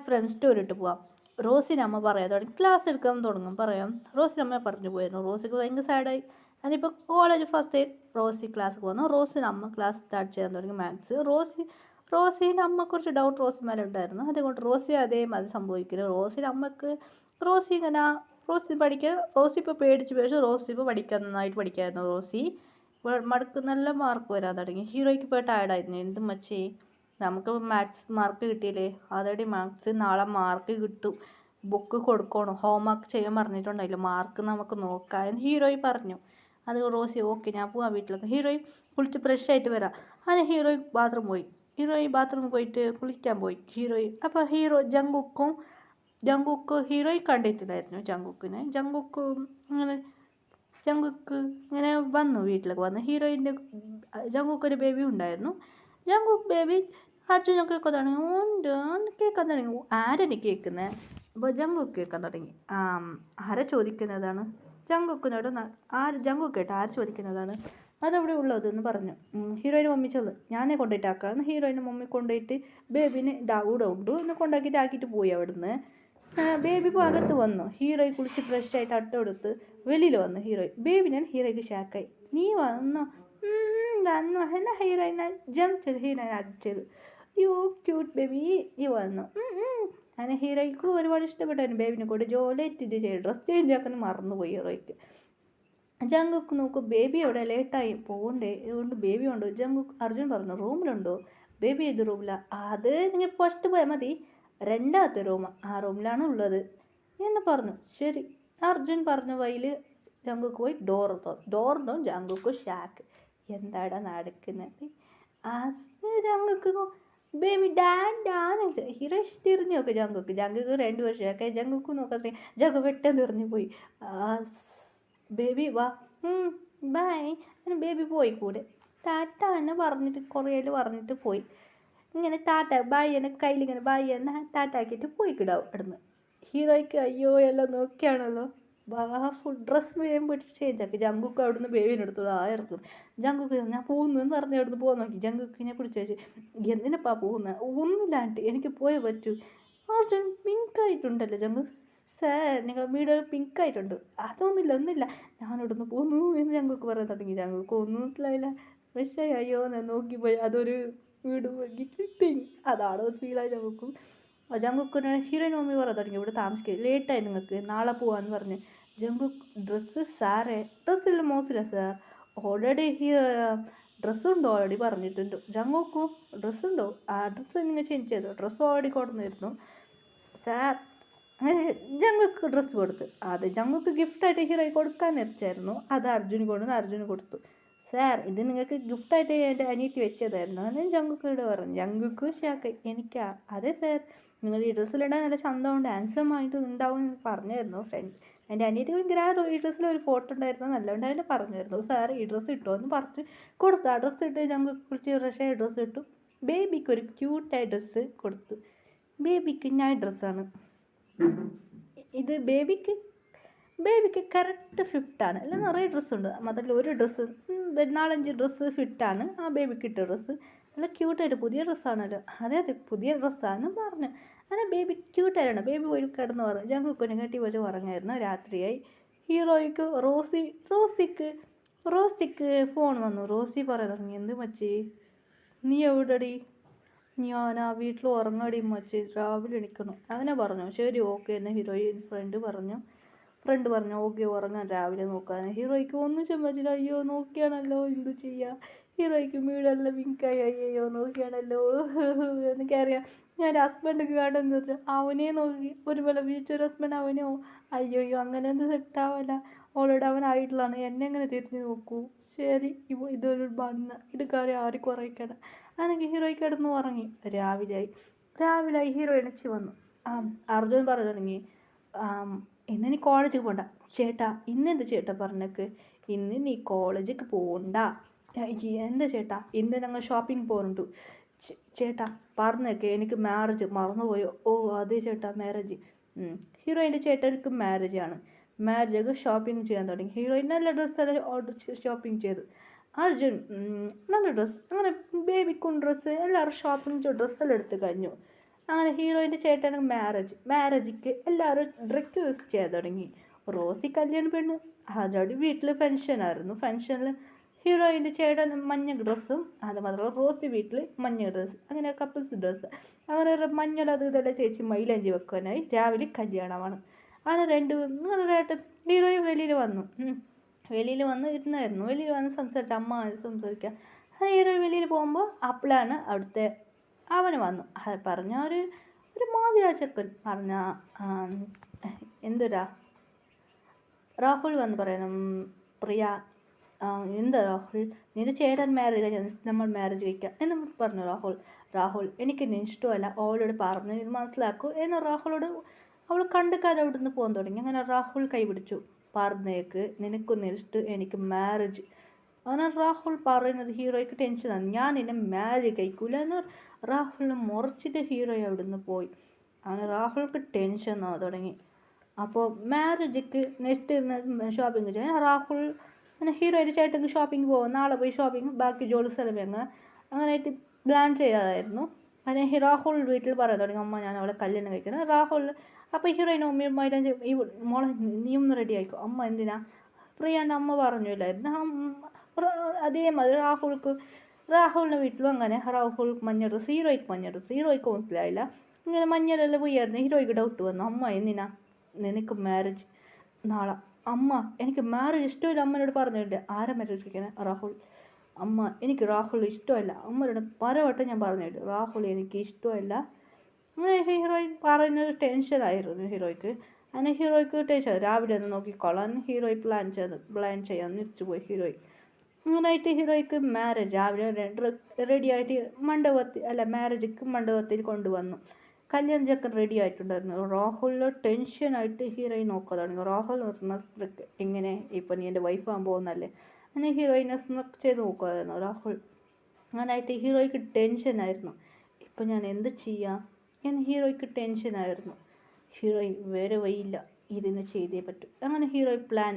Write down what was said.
Friends tour ഇട്ട് പോവാം. റോസിന് അമ്മ പറയാൻ തുടങ്ങി, ക്ലാസ് എടുക്കാൻ തുടങ്ങും പറയാം. റോസിന് അമ്മ പറഞ്ഞു പോയിരുന്നു. റോസിക്ക് ഭയങ്കര സാഡായി. അതിപ്പോൾ college first day Rosie class പോകുന്നു. റോസിന് അമ്മ ക്ലാസ് സ്റ്റാർട്ട് ചെയ്യാൻ തുടങ്ങി മാത്സ്. റോസിൻ്റെ അമ്മ കുറച്ച് ഡൗട്ട് റോസി മേലെ ഉണ്ടായിരുന്നു. അതുകൊണ്ട് റോസി അതേമാതിരി സംഭവിക്കുന്നു. റോസിൻ്റെ അമ്മക്ക് റോസി ഇങ്ങനെ റോസി ഇപ്പോൾ പേടിച്ച് റോസി ഇപ്പോൾ പഠിക്കാൻ നന്നായിട്ട് പഠിക്കായിരുന്നു. റോസി മടക്ക് നല്ല മാർക്ക് വരാൻ തുടങ്ങി. ഹീറോയ്ക്ക് ഇപ്പോൾ ടയർഡായിരുന്നു. എന്ത് മച്ചേ, നമുക്ക് മാത്സ് മാർക്ക് കിട്ടിയില്ലേ, അതടി മാത്സ് നാളെ മാർക്ക് കിട്ടും, ബുക്ക് കൊടുക്കണം, ഹോംവർക്ക് ചെയ്യാൻ പറഞ്ഞിട്ടുണ്ടായില്ല, മാർക്ക് നമുക്ക് നോക്കാം എന്ന് ഹീറോയി പറഞ്ഞു. അത് റോസി ഓക്കെ ഞാൻ പോവാം വീട്ടിലൊക്കെ. ഹീറോയി കുളിച്ച് ഫ്രഷ് ആയിട്ട് വരാം. അങ്ങനെ ഹീറോയി ബാത്റൂം പോയി. ഹീറോയി ബാത്റൂമിൽ പോയിട്ട് കുളിക്കാൻ പോയി ഹീറോയി. അപ്പോൾ ജങ്കുക്ക് ഹീറോയി കണ്ടിട്ടില്ലായിരുന്നു. ജങ്കുക്ക് ഇങ്ങനെ വന്നു, വീട്ടിലേക്ക് വന്നു. ജങ്കുക്ക് ഒരു ബേബി ഉണ്ടായിരുന്നു. ജങ്കുക്ക് ബേബി അച്ഛനും കേൾക്കാൻ തുടങ്ങി. ഉണ്ട് കേൾക്കാൻ തുടങ്ങി. ആരെന്നെ കേൾക്കുന്നത്? അപ്പോൾ ജങ്കുക്ക് കേൾക്കാൻ തുടങ്ങി. ആരെ ചോദിക്കുന്നതാണ്? ജങ്കുക്കിനോട് ജങ്കുക്ക് കേട്ടോ ആര് ചോദിക്കുന്നതാണ്? അതവിടെ ഉള്ളതെന്ന് പറഞ്ഞു. ഹീറോയിൻ്റെ മമ്മി ചെന്ന് ഞാനേ കൊണ്ടുപോയിട്ടാക്കാമെന്ന് ഹീറോയിൻ്റെ മമ്മി കൊണ്ടുപോയിട്ട് ബേബിനെ ഇവിടെ ഉണ്ടു എന്ന് കൊണ്ടാക്കിയിട്ട് പോയി അവിടുന്ന്. ബേബി ഇപ്പോൾ അകത്ത് വന്നു. ഹീറോയി കുളിച്ച് ഫ്രഷ് ആയിട്ട് അട്ട എടുത്ത് വെളിയിൽ വന്നു. ബേബിനാണ് ഹീറോയ്ക്ക് ഷാക്കായി. നീ വന്നോ? വന്നു എന്നാ ഹീറോയിനെ ജംപ് ചെയ്ത് ഹീറോയിനെ അടിച്ചത്. യോ ക്യൂട്ട് ബേബി ഈ വന്നു. അങ്ങനെ ഹീറോയ്ക്ക് ഒരുപാട് ഇഷ്ടപ്പെട്ടായിരുന്നു. ബേബിനെ കൊണ്ട് ജോലിയായിട്ട് ഡ്രസ് ചേഞ്ച് ആക്കാൻ മറന്നുപോയി ഹീറോയ്ക്ക്. ജങ്കുക്ക് നോക്കും ബേബി അവിടെ ലേറ്റായി പോകണ്ടേ, അതുകൊണ്ട് ബേബി ഉണ്ടോ? അർജുൻ പറഞ്ഞു റൂമിലുണ്ടോ? ബേബി ഏത് റൂമിലാണ്? അത് നിങ്ങൾ ഫസ്റ്റ് പോയാൽ മതി, രണ്ടാമത്തെ റൂം ആ റൂമിലാണ് ഉള്ളത് എന്ന് പറഞ്ഞു. ശരി അർജുൻ പറഞ്ഞ വഴിയിൽ ജങ്കുക്ക് പോയി ഡോർ ജങ്കുക്ക് ഷാക്ക്. എന്താടാ നടക്കുന്നത്? ജങ്കുക്ക് ബേബി ഡാഡാന്ന് ഹീറോ തിരിഞ്ഞു നോക്ക് ജങ്കുക്ക് 2 വർഷമൊക്കെ ജങ്കുക്ക് നോക്കാത്ത ജങ്കു പെട്ടെന്ന് തിരിഞ്ഞു പോയി. ബേബി വാ ബൈ അങ്ങനെ ബേബി പോയി കൂടെ. ടാറ്റ എന്നെ പറഞ്ഞിട്ട് പറഞ്ഞിട്ട് പോയി. ഇങ്ങനെ ടാറ്റ ബൈ എന്നെ കയ്യിലിങ്ങനെ ബൈ എന്നെ ടാറ്റ ആക്കിയിട്ട് പോയിക്കിടാവും ഇവിടുന്ന്. ഹീറോയ്ക്ക് അയ്യോ എല്ലാം നോക്കിയാണല്ലോ. ഫുൾ ഡ്രസ്സ് വേഗം പോയിട്ട് ചേഞ്ച് ആക്കി. ജങ്കുക്ക് അവിടുന്ന് ബേബിനെടുത്തു ഇറക്കും. ജങ്കുക്ക് ഞാൻ പോകുന്നു എന്ന് പറഞ്ഞ് അവിടുന്ന് പോകാൻ നോക്കി. ജങ്കുക്കിനെ പിടിച്ച് വെച്ച് എന്തിനപ്പാ പോകുന്നത്? ഒന്നുമില്ലാണ്ട് എനിക്ക് പോയേ പറ്റൂ. അർജുൻ പിങ്കായിട്ടുണ്ടല്ലോ ജങ്കുക്ക്. സാർ നിങ്ങൾ വീഡിയോയിൽ പിങ്കായിട്ടുണ്ട്. ഒന്നുമില്ല ഞാനിവിടുന്ന് പോന്നു എന്ന് ജങ്കുക്ക് പറയാൻ തുടങ്ങി. ജങ്കുക്ക് ഒന്നും ഇല്ല പക്ഷേ അയ്യോ ഞാൻ നോക്കിപ്പോയി അതൊരു വീട് കിട്ടി. അതാണ് ഒരു ഫീലായി ജങ്കുക്കും. ജങ്കുക്കിന് ഹീറോയിൻ മമ്മി പറയാൻ തുടങ്ങി ഇവിടെ താമസിക്കുക ലേറ്റായി നിങ്ങൾക്ക്, നാളെ പോവാന്ന് പറഞ്ഞ്. ജങ്കുക്ക് ഡ്രസ്സില്ല മോശമില്ല സാർ, ഓൾറെഡി ഡ്രസ്സുണ്ടോ ഓൾറെഡി പറഞ്ഞിട്ടുണ്ട്. ജങ്കുക്കും ഡ്രസ്സുണ്ടോ? ആ ഡ്രസ്സ് നിങ്ങൾ ചേഞ്ച് ചെയ്തോ? ഡ്രസ്സ് ഓൾറെഡി കൊടുന്നിരുന്നു സാർ. അങ്ങനെ ജങ്കുക്ക് ഡ്രസ്സ് കൊടുത്തു. അത് ജങ്കുക്ക് ഗിഫ്റ്റായിട്ട് ഹീറോയി കൊടുക്കാൻ നിരച്ചായിരുന്നു. അത് അർജുന് കൊടുത്തു. സാർ ഇത് നിങ്ങൾക്ക് ഗിഫ്റ്റായിട്ട് എൻ്റെ അനിയത്തി വെച്ചതായിരുന്നു എന്ന് ജങ്കുക്കോട് പറഞ്ഞു. ജങ്കുക്ക് ഷാക്കായി. എനിക്കാ? അതെ സാർ, നിങ്ങൾ ഈ ഡ്രസ്സിലിടാൻ നല്ല ചന്തമുണ്ട് ഹാൻസമായിട്ട് ഉണ്ടാവും എന്ന് പറഞ്ഞായിരുന്നു ഫ്രണ്ട്. എൻ്റെ അനിയത്തി ഭയങ്കര ഈ ഡ്രസ്സിലൊരു ഫോട്ടോ ഉണ്ടായിരുന്നു നല്ലതുണ്ടായിരുന്നു പറഞ്ഞായിരുന്നു. സാർ ഈ ഡ്രസ്സ് ഇട്ടോ എന്ന് പറഞ്ഞ് കൊടുത്തു. ആ ഡ്രസ്സ് ഇട്ട് ജങ്കുക്ക് കുളിച്ച് ഫ്രഷായ ഡ്രസ്സ് ഇട്ടു. ബേബിക്ക് ഒരു ക്യൂട്ടായ ഡ്രസ്സ് കൊടുത്തു. ബേബിക്ക് നൈറ്റ് ഡ്രസ്സാണ് ഇത്. ബേബിക്ക് കറക്റ്റ് ഫിറ്റാണ്. എല്ലാം നിറയെ ഡ്രസ്സുണ്ട്. മാത്രമല്ല ഒരു ഡ്രസ്സ് 4-5 ഡ്രസ്സ് ഫിറ്റാണ് ആ ബേബിക്ക് ഇട്ട ഡ്രസ്സ്. നല്ല ക്യൂട്ടായിട്ട് പുതിയ ഡ്രസ്സാണല്ലോ. അതെ പുതിയ ഡ്രസ്സാണെന്ന് പറഞ്ഞു. അങ്ങനെ ബേബി ക്യൂട്ടായിരുന്നു. ബേബി പോയി കിടന്ന് പറഞ്ഞു. ജങ്കുക്കിനെ കെട്ടി വെച്ച് ഉറങ്ങായിരുന്നു. രാത്രിയായി. ഹീറോയ്ക്ക് റോസിക്ക് ഫോൺ വന്നു. റോസി പറയാൻ തുടങ്ങി എന്ത് മച്ചി നീ എവിടെടി? ഞാൻ ആ വീട്ടിൽ ഉറങ്ങാടി മച്ചി, രാവിലെ എണിക്കണം അങ്ങനെ പറഞ്ഞു. ശരി ഓക്കെ എന്ന് ഹീറോയിൻ ഫ്രണ്ട് പറഞ്ഞു ഓക്കെ ഉറങ്ങാൻ രാവിലെ നോക്കാൻ. ഹീറോയ്ക്ക് ഒന്നും ചെമ്മച്ചില്ല. അയ്യോ നോക്കിയാണല്ലോ എന്ത് ചെയ്യുക. ഹീറോയ്ക്ക് വീടെല്ലാം വിങ്കായി. അയ്യോ നോക്കിയാണല്ലോ എനിക്കറിയാം. ഞാൻ ഹസ്ബൻഡൊക്കെ കാണുന്നത് വെച്ചാൽ അവനെ നോക്കി ഒരുപോലെ ഫ്യൂച്ചർ ഹസ്ബൻഡ് അവനോ അയ്യോ അങ്ങനെ എന്ത് സെറ്റാവില്ല. ഓൾറെഡി അവനായിട്ടുള്ളതാണ്. എന്നെ എങ്ങനെ തിരിഞ്ഞു നോക്കൂ. ശരി ഇതൊരു ഇത് കാര്യം ആർക്കും അറിയിക്കണം. ആണെങ്കിൽ ഹീറോയ്ക്ക് കിടന്ന് ഉറങ്ങി. രാവിലെ ഹീറോ എണിച്ച് വന്നു. അർജുൻ പറഞ്ഞു തുടങ്ങി ഇന്ന് നീ കോളേജിൽ പോകണ്ട. ചേട്ടാ ഇന്നെന്ത് ചേട്ടാ പറഞ്ഞേക്ക്? ഇന്ന് നീ കോളേജിലേക്ക് പോകണ്ട. എന്താ ചേട്ടാ? ഇന്ന് ഞങ്ങൾ ഷോപ്പിംഗ് പോകുന്നുണ്ട്. ചേട്ടാ പറഞ്ഞേക്ക് എനിക്ക് മാരേജ് മറന്നുപോയോ? ഓ അതെ ചേട്ടാ മാരേജ്. ഹീറോയിൻ്റെ ചേട്ടനിക്ക് മാരേജൊക്കെ ഷോപ്പിംഗ് ചെയ്യാൻ തുടങ്ങി. ഹീറോയിൻ നല്ല ഡ്രസ്സെല്ലാം ഷോപ്പിംഗ് ചെയ്തു. അർജുൻ നല്ല ഡ്രസ്സ് അങ്ങനെ ബേബിക്കും ഡ്രസ്സ് എല്ലാവരും ഷോപ്പിംഗ് ഡ്രസ്സെല്ലാം എടുത്ത് കഴിഞ്ഞു. അങ്ങനെ ഹീറോയിൻ്റെ ചേട്ടന് മാരേജിക്ക് എല്ലാവരും റിക്വസ്റ്റ് ചെയ്യാൻ തുടങ്ങി. റോസി കല്യാണ പെണ്ണ്. അതോടെ വീട്ടിൽ ഫംഗ്ഷനായിരുന്നു. ഫംഗ്ഷനിൽ ഹീറോയിൻ്റെ ചേട്ടൻ മഞ്ഞ ഡ്രസ്സും അതുമാത്രമല്ല റോസി വീട്ടിൽ മഞ്ഞ ഡ്രസ്സ്, അങ്ങനെ കപ്പിൾസ് ഡ്രസ്സ്. അങ്ങനെ മഞ്ഞൾ അത് ഇതെല്ലാം ചേച്ചി മൈലാഞ്ചി വെക്കാനായി. രാവിലെ കല്യാണമാണ്. അങ്ങനെ ഹീറോയിൻ വെളിയിൽ വന്ന് ഇരുന്നായിരുന്നു. വെളിയിൽ വന്ന് സംസാരിച്ച അമ്മ സംസാരിക്കാം. അങ്ങനെ ഹീറോയിൻ വെളിയിൽ പോകുമ്പോൾ അപ്പോഴാണ് അവിടുത്തെ അവന് വന്നു. പറഞ്ഞ ഒരു മാതിയാ ചെക്കൻ പറഞ്ഞ എന്തൊരാ രാഹുൽ വന്ന് പറയണം, പ്രിയ എന്താ രാഹുൽ, നിന്റെ ചേട്ടൻ മാരേജ് കഴിഞ്ഞാൽ നമ്മൾ മാരേജ് കഴിക്കാം എന്ന് പറഞ്ഞു. രാഹുൽ എനിക്ക് നിന്നെ ഇഷ്ടമല്ല, അവളോട് പറഞ്ഞു ഇത് മനസ്സിലാക്കൂ എന്ന് രാഹുലോട് അവൾ കണ്ടുകാരം അവിടെ നിന്ന് പോകാൻ തുടങ്ങി. അങ്ങനെ രാഹുൽ കൈ പിടിച്ചു. പറഞ്ഞേക്ക് നിനക്കൊന്ന് ഇഷ്ടം, എനിക്ക് മാരേജ്. അങ്ങനെ രാഹുൽ പറയുന്നത് ഹീറോയ്ക്ക് ടെൻഷനാണ്. ഞാൻ നിന്നെ മാരേജ് കഴിക്കൂല എന്ന് രാഹുലിനെ മുറച്ചിട്ട് ഹീറോ അവിടെ നിന്ന് പോയി. അങ്ങനെ രാഹുൽക്ക് ടെൻഷൻ തുടങ്ങി. അപ്പോൾ മാരേജിക്ക് നെക്സ്റ്റ് ഷോപ്പിംഗ് ചെയ്യാൻ രാഹുൽ അങ്ങനെ ഹീറോയുടെ ചേട്ടൻ ഷോപ്പിംഗ് പോകും. നാളെ പോയി ഷോപ്പിംഗ്, ബാക്കി ജോലി സ്ഥലം അങ്ങനെയായിട്ട് പ്ലാൻ ചെയ്തതായിരുന്നു. അങ്ങനെ രാഹുൽ വീട്ടിൽ പറയാൻ തുടങ്ങി, അമ്മ ഞാൻ അവളെ കല്യാണം കഴിക്കുന്നത്. രാഹുൽ അപ്പോൾ ഹീറോയിനും അമ്മയും ഈ മോളെ നീയും റെഡി ആയിക്കോ. അമ്മ എന്തിനാ? പ്രിയാൻ്റെ അമ്മ പറഞ്ഞില്ലായിരുന്നു. അതേമാതിരി രാഹുലിൻ്റെ വീട്ടിലും അങ്ങനെ രാഹുൽ മഞ്ഞ ഡ്രസ്സ്, ഹീറോയ്ക്ക് മനസ്സിലായില്ല. ഇങ്ങനെ മഞ്ഞളെല്ലാം പോയായിരുന്നു. ഹീറോയ്ക്ക് ഡൗട്ട് വന്നു, അമ്മ എന്തിനാ നിനക്ക് മാരേജ് നാളെ? അമ്മ എനിക്ക് മാരേജ് ഇഷ്ടമില്ല, അമ്മനോട് പറഞ്ഞില്ല. ആരെ മാരേജ് കഴിക്കുന്നത്? രാഹുൽ. അമ്മ എനിക്ക് രാഹുൽ ഇഷ്ടമല്ല, അമ്മയോട് പലവട്ടം ഞാൻ പറഞ്ഞിട്ട് രാഹുൽ എനിക്ക് ഇഷ്ടമല്ല. അങ്ങനെ ഹീറോയിൻ പറയുന്നത് ടെൻഷനായിരുന്നു ഹീറോയ്ക്ക്. അങ്ങനെ ഹീറോയ്ക്ക് ടെൻഷൻ. രാവിലെ ഒന്ന് നോക്കിക്കോളാൻ ഹീറോയി പ്ലാൻ ചെയ്യാൻ നിൽച്ചുപോയി ഹീറോയിൻ. അങ്ങനായിട്ട് ഹീറോയ്ക്ക് മാരേജ് രാവിലെ റെഡിയായിട്ട് മാരേജിക്ക് മണ്ഡപത്തിൽ കൊണ്ടുവന്നു. കല്യാണം ചെക്കൻ റെഡി ആയിട്ടുണ്ടായിരുന്നു. രാഹുലിന് ടെൻഷനായിട്ട് ഹീറോയിൻ നോക്കാൻ തുടങ്ങി. രാഹുൽ എങ്ങനെ ഇപ്പം നീ എൻ്റെ വൈഫാകാൻ പോകുന്നല്ലേ? അങ്ങനെ ഹീറോയിനെ സ്ട്രക്ക് ചെയ്ത് നോക്കുമായിരുന്നു രാഹുൽ. അങ്ങനായിട്ട് ഹീറോയ്ക്ക് ടെൻഷനായിരുന്നു. ഇപ്പം ഞാൻ എന്ത് ചെയ്യാം എന്ന് ഹീറോയ്ക്ക് ടെൻഷനായിരുന്നു. ഹീറോയിൻ വേറെ വഴിയില്ല, ഇതിന് ചെയ്തേ പറ്റും. അങ്ങനെ ഹീറോയിൻ പ്ലാൻ